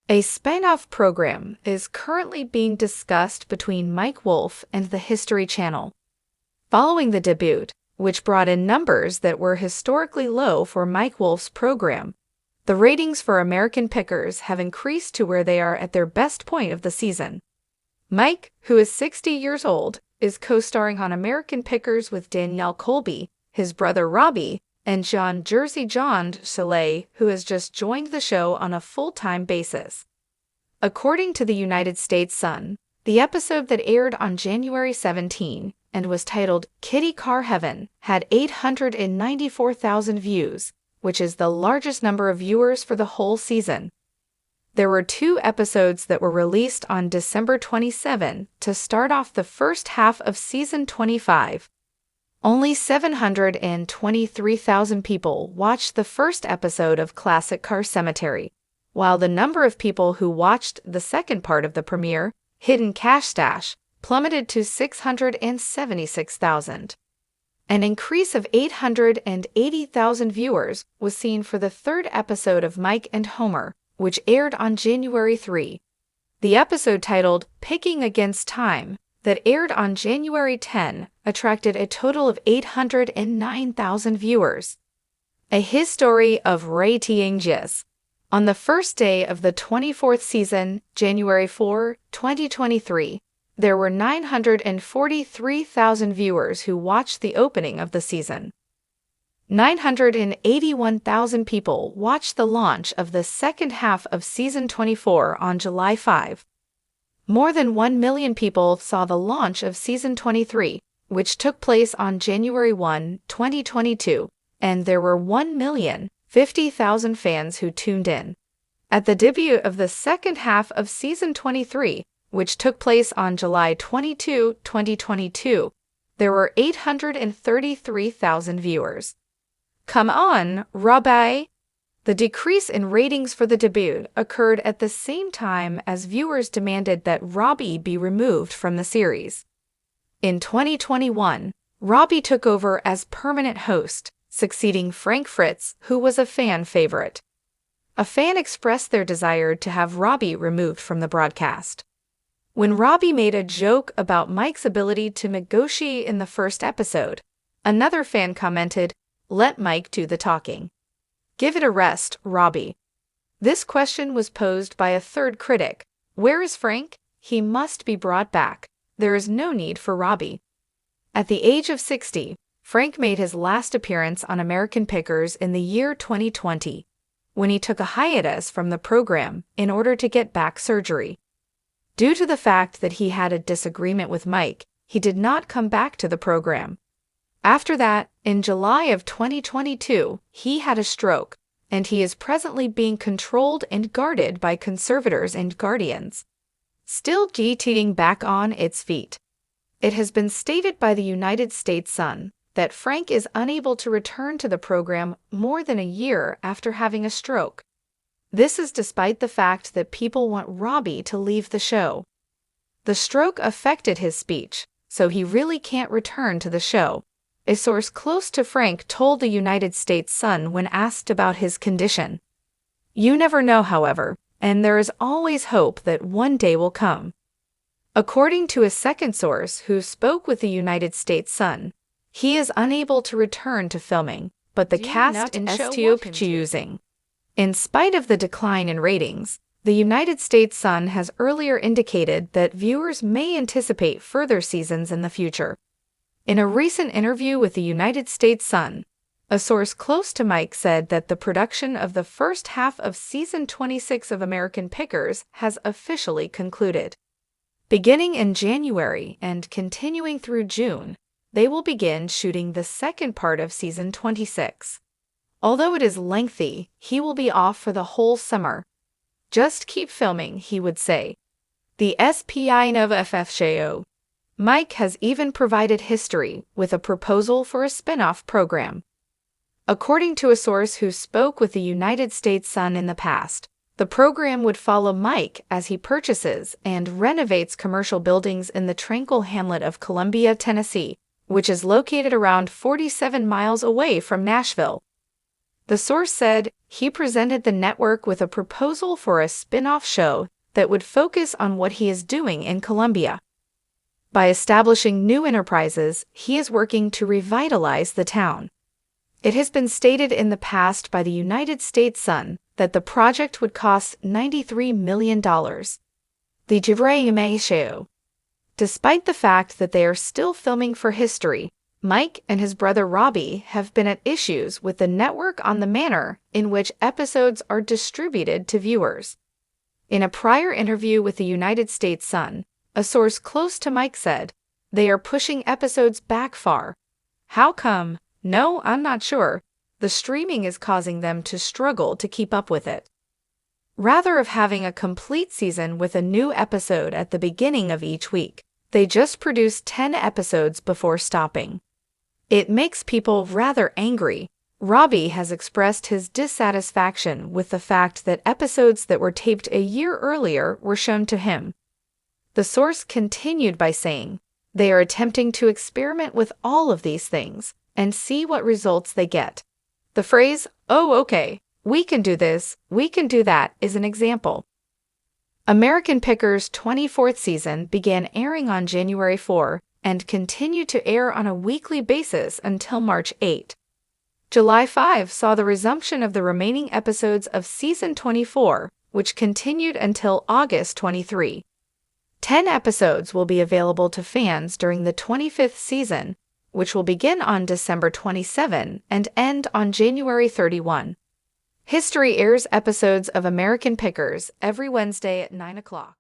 A spinoff program is currently being discussed between Mike Wolfe and the History Channel. Following the debut, which brought in numbers that were historically low for Mike Wolfe's program, the ratings for American Pickers have increased to where they are at their best point of the season. Mike, who is 60 years old, is co-starring on American Pickers with Danielle Colby, his brother Robbie, and John Jersey John Soleil, who has just joined the show on a full-time basis. According to the United States Sun, the episode that aired on January 17 and was titled Kitty Car Heaven had 894,000 views, which is the largest number of viewers for the whole season. There were 2 episodes that were released on December 27 to start off the first half of season 25. Only 723,000 people watched the first episode of Classic Car Cemetery, while the number of people who watched the second part of the premiere, Hidden Cash Stash, plummeted to 676,000. An increase of 880,000 viewers was seen for the third episode of Mike and Homer, which aired on January 3. The episode titled Picking Against Time, that aired on January 10, attracted a total of 809,000 viewers. A history of ratings. On the first day of the 24th season, January 4, 2023, there were 943,000 viewers who watched the opening of the season. 981,000 people watched the launch of the second half of season 24 on July 5. More than 1 million people saw the launch of season 23, which took place on January 1, 2022, and there were 1,050,000 fans who tuned in. At the debut of the second half of season 23, which took place on July 22, 2022, there were 833,000 viewers. Come on, Robbie! The decrease in ratings for the debut occurred at the same time as viewers demanded that Robbie be removed from the series. In 2021, Robbie took over as permanent host, succeeding Frank Fritz, who was a fan favorite. A fan expressed their desire to have Robbie removed from the broadcast. When Robbie made a joke about Mike's ability to negotiate in the first episode, another fan commented, "Let Mike do the talking. Give it a rest, Robbie." This question was posed by a third critic. Where is Frank? He must be brought back. There is no need for Robbie. At the age of 60, Frank made his last appearance on American Pickers in the year 2020, when he took a hiatus from the program in order to get back surgery. Due to the fact that he had a disagreement with Mike, he did not come back to the program. After that, in July of 2022, he had a stroke, and he is presently being controlled and guarded by conservators and guardians. Still getting back on its feet. It has been stated by the United States Sun that Frank is unable to return to the program more than a year after having a stroke. This is despite the fact that people want Robbie to leave the show. The stroke affected his speech, so he really can't return to the show. A source close to Frank told the United States Sun when asked about his condition. You never know, however, and there is always hope that one day will come. According to a second source who spoke with the United States Sun, he is unable to return to filming, but the cast is choosing. In spite of the decline in ratings, the United States Sun has earlier indicated that viewers may anticipate further seasons in the future. In a recent interview with the United States Sun, a source close to Mike said that the production of the first half of season 26 of American Pickers has officially concluded. Beginning in January and continuing through June, they will begin shooting the second part of season 26. Although it is lengthy, he will be off for the whole summer. Just keep filming, he would say. The spinoff show. Mike has even provided history with a proposal for a spin-off program. According to a source who spoke with the United States Sun in the past, the program would follow Mike as he purchases and renovates commercial buildings in the tranquil hamlet of Columbia, Tennessee, which is located around 47 miles away from Nashville. The source said he presented the network with a proposal for a spin-off show that would focus on what he is doing in Colombia. By establishing new enterprises, he is working to revitalize the town. It has been stated in the past by the United States Sun that the project would cost $93 million. The Jivrei show. Despite the fact that they are still filming for history, Mike and his brother Robbie have been at issues with the network on the manner in which episodes are distributed to viewers. In a prior interview with the United States Sun, a source close to Mike said, "They are pushing episodes back far. How come? No, I'm not sure. The streaming is causing them to struggle to keep up with it." Rather of having a complete season with a new episode at the beginning of each week, they just produce 10 episodes before stopping. It makes people rather angry. Robbie has expressed his dissatisfaction with the fact that episodes that were taped a year earlier were shown to him. The source continued by saying, "They are attempting to experiment with all of these things and see what results they get." The phrase, "Oh, okay, we can do this, we can do that," is an example. American Pickers' 24th season began airing on January 4 and continued to air on a weekly basis until March 8. July 5 saw the resumption of the remaining episodes of Season 24, which continued until August 23. 10 episodes will be available to fans during the 25th season, which will begin on December 27 and end on January 31. History airs episodes of American Pickers every Wednesday at 9 o'clock.